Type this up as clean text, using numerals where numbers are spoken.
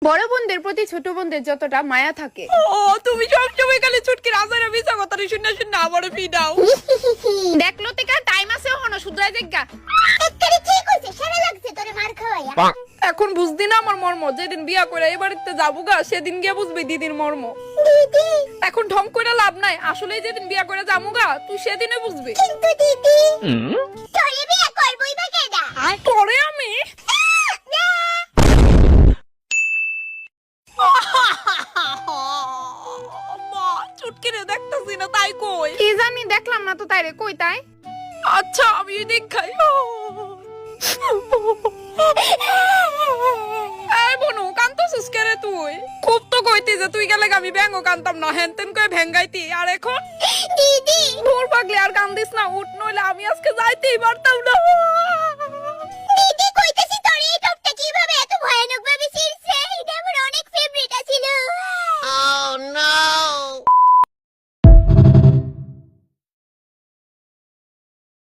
বড় বোনদের প্রতি ছোট বোনদের যতটা মায়া থাকে। ও তুমি সবসময় খালি ছুটকি রাজারে মিছা কথা শুনে শুনে আমারে ফিডাও। দেখলো থেকে টাইম আছে হনো শুধরাই দেখা। একবারে ঠিক হইছে, সারা লাগছে তোরে মার খাওয়াইয়া। এখন বুঝদি না আমার মর্ম, যেদিন বিয়া করে এই বাড়িতে যাবো গা সেদিন গিয়ে বুঝবি দিদির মর্ম। দিদি এখন ঢং করে লাভ নাই, আসলে যেদিন বিয়া করে যাবো গা তুই সেদিনে বুঝবি। কিন্তু দিদি তোরে বিয়ে করবই বা কেডা? তোরে আমি মা চুটকিরে দেখতেছি না তাই কই। কি জানি দেখলাম না তো তাইরে কই তাই। আচ্ছা আমি দেখাই। এই বনু কান্তছিস কে রে তুই? খুব তো কইতি যে তুই গেলে আমি ব্যাঙ্গও কানতাম না, হেনতেন কই ভেঙ্গাইতি, আর এখন দিদি ভোর পাগলি আর কান্দিস না, উঠ নইলে আমি আজকে যাইতেই পারতাম না।